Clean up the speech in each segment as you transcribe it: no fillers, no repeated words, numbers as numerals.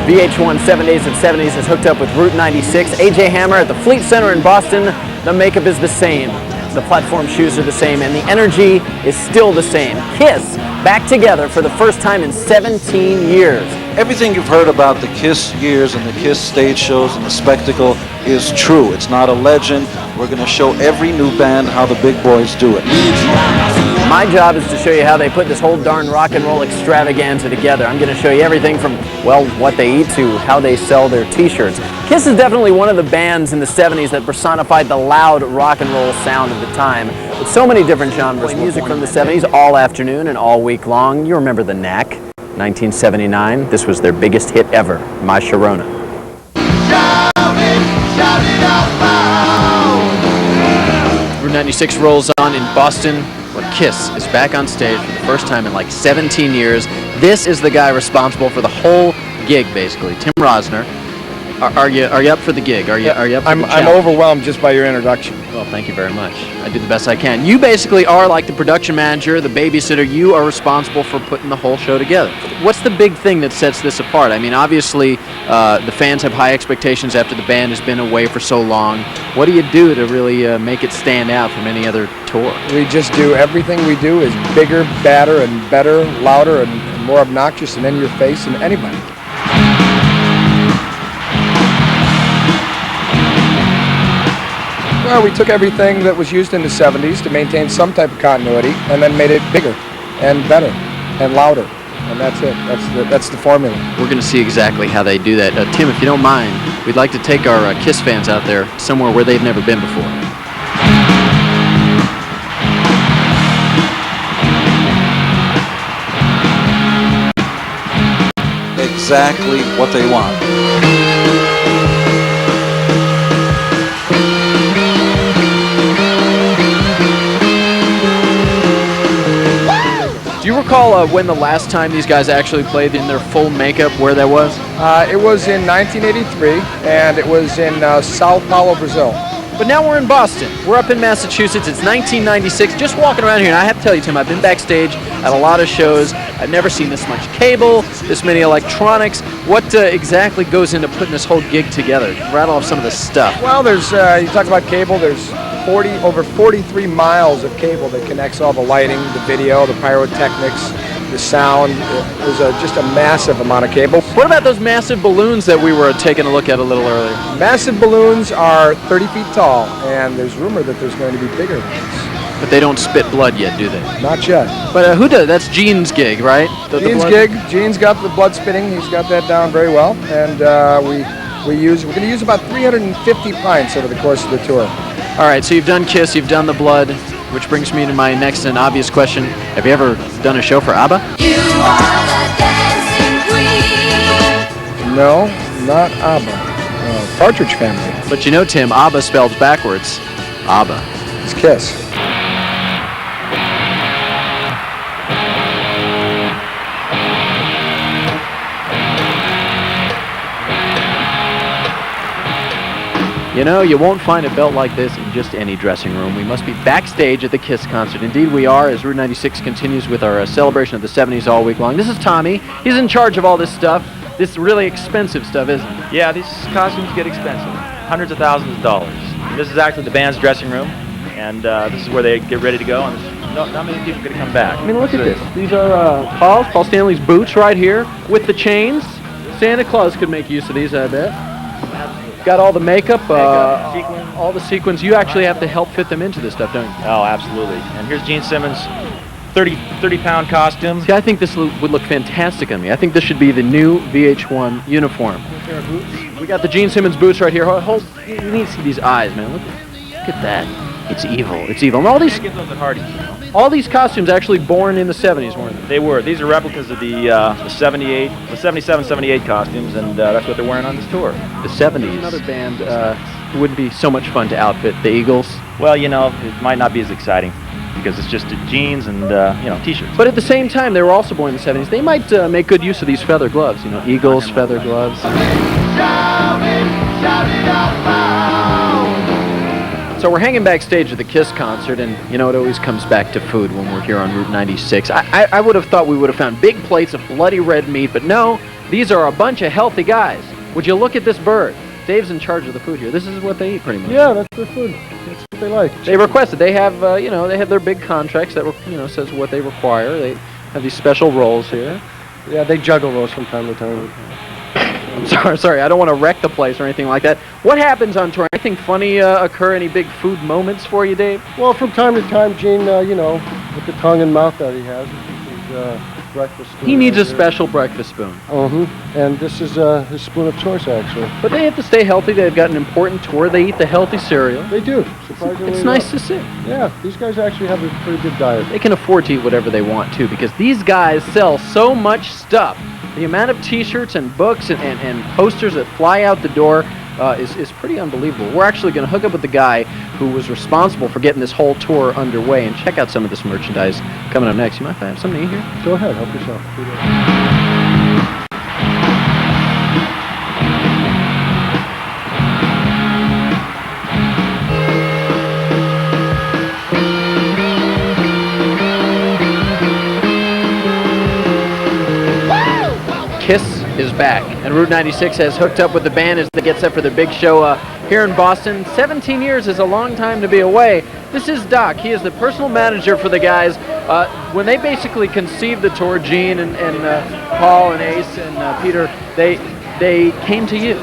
VH1 7 Days of 70s is hooked up with Route 96. AJ Hammer at the Fleet Center in Boston. The makeup is the same. The platform shoes are the same, and the energy is still the same. Kiss back together for the first time in 17 years. Everything you've heard about the Kiss years and the Kiss stage shows and the spectacle is true. It's not a legend. We're going to show every new band how the big boys do it. My job is to show you how they put this whole darn rock and roll extravaganza together. I'm going to show you everything from, well, what they eat to how they sell their t-shirts. Kiss is definitely one of the bands in the 70s that personified the loud rock and roll sound of the time. With so many different genres, music from the 70s all afternoon and all week long. You remember the Knack, 1979. This was their biggest hit ever, My Sharona. Route 96 rolls on in Boston, where Kiss is back on stage for the first time in like 17 years. This is the guy responsible for the whole gig, basically. Tim Rosner. Are you up for the gig? Are you up for the challenge? I'm overwhelmed just by your introduction. Well, thank you very much. I do the best I can. You basically are like the production manager, the babysitter. You are responsible for putting the whole show together. What's the big thing that sets this apart? I mean, obviously, the fans have high expectations after the band has been away for so long. What do you do to really make it stand out from any other tour? We just do everything we do is bigger, badder, and better, louder, and more obnoxious and in your face than anybody. Well, we took everything that was used in the 70s to maintain some type of continuity and then made it bigger and better and louder. And that's it. That's the formula. We're going to see exactly how they do that. Tim, if you don't mind, we'd like to take our Kiss fans out there somewhere where they've never been before. Exactly what they want. Do you recall when the last time these guys actually played in their full makeup, where that was? It was in 1983, and it was in Sao Paulo, Brazil. But now we're in Boston. We're up in Massachusetts. It's 1996. Just walking around here, and I have to tell you, Tim, I've been backstage at a lot of shows. I've never seen this much cable, this many electronics. What exactly goes into putting this whole gig together? Rattle off some of the stuff. Well, there's you talk about cable. There's over 43 miles of cable that connects all the lighting, the video, the pyrotechnics, the sound. It was just a massive amount of cable. What about those massive balloons that we were taking a look at a little earlier? Massive balloons are 30 feet tall, and there's rumor that there's going to be bigger ones. But they don't spit blood yet, do they? Not yet. But who does? That's Gene's gig, right? Gene's gig. Gene's got the blood spitting. He's got that down very well, and we're going to use about 350 pints over the course of the tour. All right, so you've done Kiss, you've done The Blood, which brings me to my next and obvious question. Have you ever done a show for ABBA? You are the dancing queen. No, not ABBA. Partridge Family. But you know, Tim, ABBA spelled backwards. ABBA. It's Kiss. You know, you won't find a belt like this in just any dressing room. We must be backstage at the Kiss concert. Indeed, we are, as Route 96 continues with our celebration of the 70s all week long. This is Tommy. He's in charge of all this stuff. This really expensive stuff, isn't it? Yeah, these costumes get expensive. Hundreds of thousands of dollars. This is actually the band's dressing room, and this is where they get ready to go, and not many people are going to come back. I mean, look at this. These are Paul Stanley's boots right here with the chains. Santa Claus could make use of these, I bet. Got all the makeup, sequins. all the sequins. You actually have to help fit them into this stuff, don't you? Oh, absolutely. And here's Gene Simmons' 30-pound costume. See, I think this would look fantastic on me. I think this should be the new VH1 uniform. We got the Gene Simmons boots right here. You need to see these eyes, man. Look at that. It's evil. It's evil. And all these Get those at Hardee's, you know. all these costumes actually born in the 70s, weren't they? They were. These are replicas of the 77, 78 costumes, and that's what they're wearing on this tour. The 70s. Another band who wouldn't be so much fun to outfit, the Eagles. Well, you know, it might not be as exciting because it's just jeans and t-shirts. But at the same time, they were also born in the 70s. They might make good use of these feather gloves. You know, Eagles, feather gloves. So we're hanging backstage at the Kiss concert, and you know, it always comes back to food when we're here on Route 96. I would have thought we would have found big plates of bloody red meat, but no, These are a bunch of healthy guys. Would you look at this bird? Dave's in charge of the food here. This is what they eat pretty much. Yeah, that's their food. That's what they like. They requested. They have, they have their big contracts that, says what they require. They have these special roles here. Yeah, they juggle those from time to time. I'm sorry. I don't want to wreck the place or anything like that. What happens on tour? Anything funny occur? Any big food moments for you, Dave? Well, from time to time, Gene, with the tongue and mouth that he has, his breakfast spoon. He needs right a special breakfast spoon. And this is his spoon of choice, actually. But they have to stay healthy. They've got an important tour. They eat the healthy cereal. They do, surprisingly. It's nice to see. Yeah, these guys actually have a pretty good diet. They can afford to eat whatever they want, too, because these guys sell so much stuff. The amount of T-shirts and books and posters that fly out the door is pretty unbelievable. We're actually going to hook up with the guy who was responsible for getting this whole tour underway and check out some of this merchandise coming up next. You mind if I have something to eat here? Go ahead, help yourself. Kiss is back, and Route 96 has hooked up with the band as they get set for their big show here in Boston. 17 years is a long time to be away. This is Doc. He is the personal manager for the guys. When they basically conceived the tour, Gene and Paul and Ace and Peter, they came to you.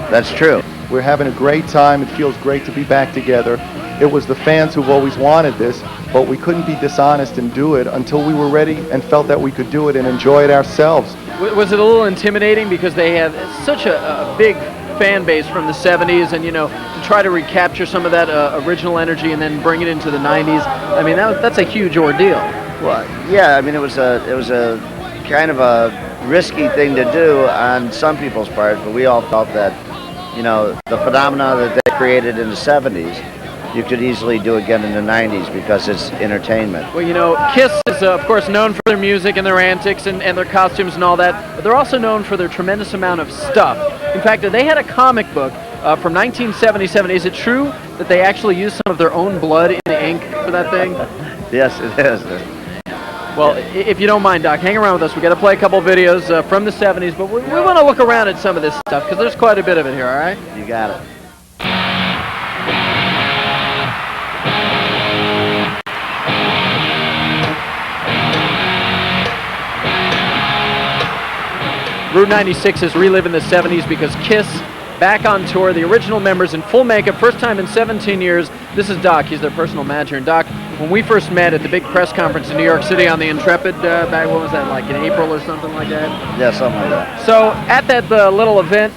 That's true. We're having a great time. It feels great to be back together. It was the fans who've always wanted this, but we couldn't be dishonest and do it until we were ready and felt that we could do it and enjoy it ourselves. Was it a little intimidating because they have such a big fan base from the 70s, and to try to recapture some of that original energy and then bring it into the 90s? I mean, that's a huge ordeal. Well, yeah, I mean, it was a kind of a risky thing to do on some people's part, but we all felt that, the phenomena that they created in the 70s, you could easily do again in the 90s because it's entertainment. Well, Kiss is, of course, known for their music and their antics and their costumes and all that, but they're also known for their tremendous amount of stuff. In fact, they had a comic book from 1977. Is it true that they actually used some of their own blood in the ink for that thing? Yes, it is. Well, if you don't mind, Doc, hang around with us. We've got to play a couple videos from the 70s, but we want to look around at some of this stuff because there's quite a bit of it here, all right? You got it. Route 96 is reliving the 70s because Kiss, back on tour, the original members in full makeup, first time in 17 years. This is Doc, he's their personal manager. And Doc, when we first met at the big press conference in New York City on the Intrepid, back, what was that, like in April or something like that? Yeah, something like that. So at that little event,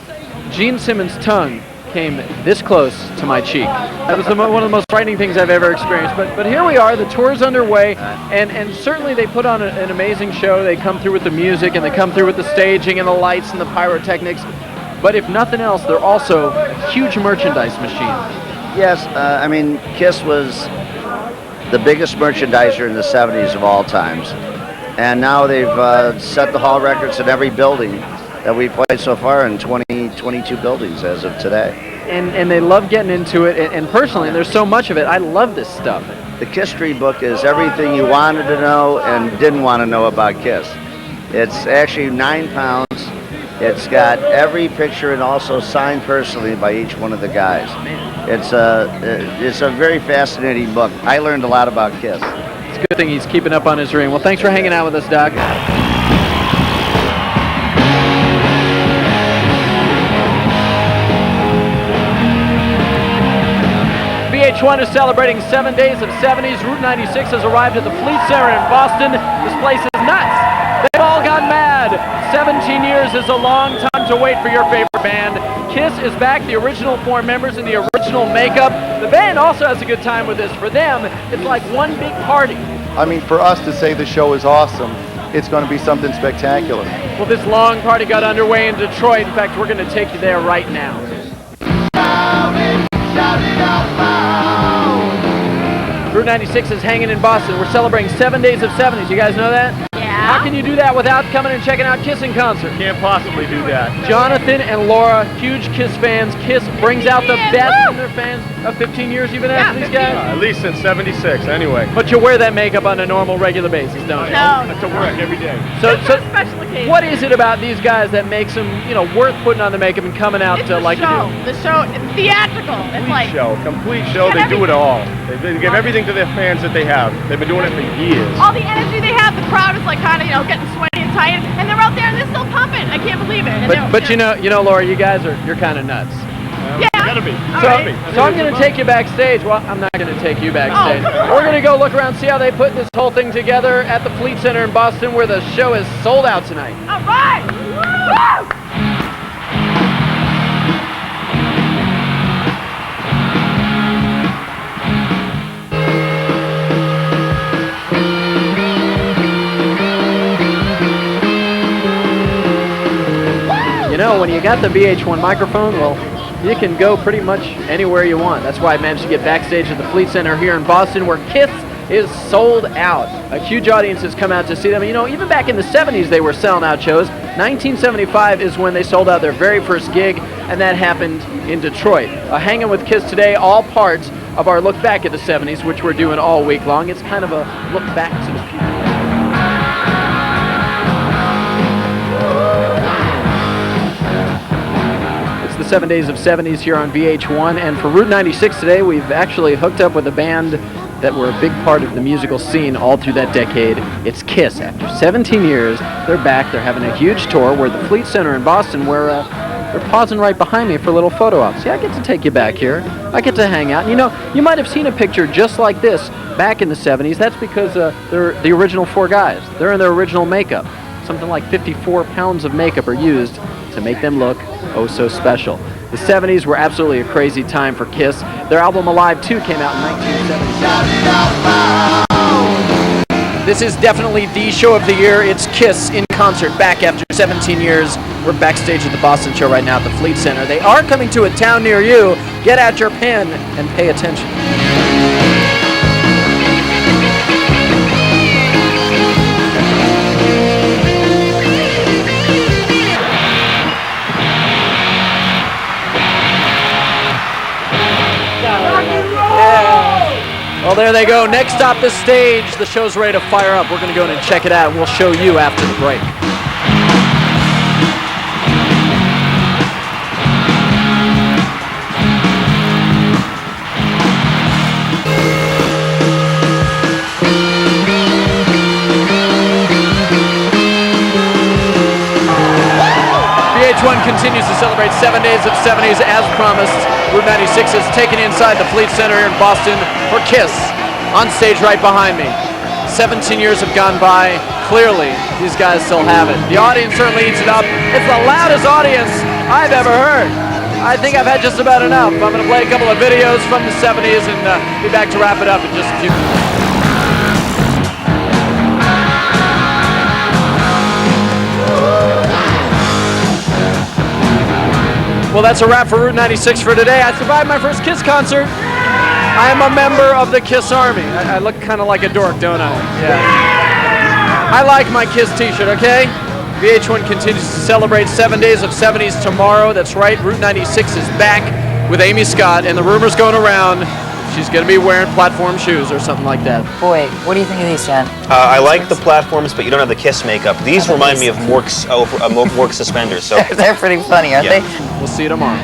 Gene Simmons' tongue came this close to my cheek. That was one of the most frightening things I've ever experienced. But here we are, the tour's underway, and certainly they put on an amazing show. They come through with the music, and they come through with the staging and the lights and the pyrotechnics. But if nothing else, they're also a huge merchandise machine. Yes, I mean, Kiss was the biggest merchandiser in the 70s of all times. And now they've set the hall records in every building that we've played so far in 22 buildings as of today. And they love getting into it, and personally, there's so much of it, I love this stuff. The Kiss Tree book is everything you wanted to know and didn't want to know about Kiss. It's actually 9 pounds. It's got every picture and also signed personally by each one of the guys. It's a very fascinating book. I learned a lot about Kiss. It's a good thing he's keeping up on his ring. Well, thanks for hanging out with us, Doc. VH1 is celebrating 7 days of 70s. Route 96 has arrived at the Fleet Center in Boston. This place is nuts. They've all gone mad. 17 years is a long time to wait for your favorite band. Kiss is back, the original 4 members in the original makeup. The band also has a good time with this. For them, it's like one big party. I mean, for us to say the show is awesome, it's going to be something spectacular. Well, this long party got underway in Detroit. In fact, we're going to take you there right now. Route 96 is hanging in Boston. We're celebrating 7 days of 70s. You guys know that? Yeah. How can you do that without coming and checking out Kiss in concert? Can't possibly do that. Jonathan and Laura, huge Kiss fans. Kiss brings out the best in their fans. 15 years you've been after these guys? At least since '76, anyway. But you wear that makeup on a normal, regular basis, don't you? No. To work every day. So what is it about these guys that makes them, worth putting on the makeup and coming out like show. you do? The show, it's theatrical. It's like Complete show. They do it all. They give everything to their fans that they have. They've been doing it for years. all the energy they have. The crowd is like kind of getting sweaty and tight, and they're out there and they're still pumping. I can't believe it. And But you know, Laura, you guys you're kind of nuts. Yeah. Gotta be. So I'm going to take you backstage. Well, I'm not going to take you backstage. We're going to go look around, see how they put this whole thing together at the Fleet Center in Boston, where the show is sold out tonight. All right. Woo! When you got the VH1 microphone, well, you can go pretty much anywhere you want. That's why I managed to get backstage at the Fleet Center here in Boston, where Kiss is sold out. A huge audience has come out to see them. Even back in the 70s, they were selling out shows. 1975 is when they sold out their very first gig, and that happened in Detroit. Hanging with Kiss today, all parts of our look back at the 70s, which we're doing all week long. It's kind of a look back to the future. The 7 Days of 70s here on VH1, and for Route 96 today, we've actually hooked up with a band that were a big part of the musical scene all through that decade. It's Kiss. After 17 years, they're back. They're having a huge tour. We're at the Fleet Center in Boston, where they're pausing right behind me for a little photo op. See, I get to take you back here. I get to hang out. You might have seen a picture just like this back in the 70s. That's because they're the original four guys. They're in their original makeup. Something like 54 pounds of makeup are used to make them look oh so special. The 70s were absolutely a crazy time for Kiss. Their album Alive 2 came out in 1977. This is definitely the show of the year. It's Kiss in concert, back after 17 years. We're backstage at the Boston show right now at the Fleet Center. They are coming to a town near you. Get out your pen and pay attention. Well, there they go. Next stop, the stage. The show's ready to fire up. We're going to go in and check it out. We'll show you after the break. VH1 continues to celebrate 7 days of 70s as promised. Route 96 is taken inside the Fleet Center here in Boston for Kiss, on stage right behind me. 17 years have gone by. Clearly, these guys still have it. The audience certainly eats it up. It's the loudest audience I've ever heard. I think I've had just about enough. I'm going to play a couple of videos from the 70s and be back to wrap it up in just a few minutes. Well, that's a wrap for Route 96 for today. I survived my first Kiss concert. I am a member of the Kiss Army. I look kind of like a dork, don't I? Yeah. I like my Kiss t-shirt, okay? VH1 continues to celebrate 7 days of 70s tomorrow. That's right, Route 96 is back with Amy Scott, and the rumor's going around she's going to be wearing platform shoes or something like that. Boy, what do you think of these, Jen? I like the platforms, but you don't have the Kiss makeup. These remind me of Mork's suspenders. So They're pretty funny, aren't they? We'll see you tomorrow.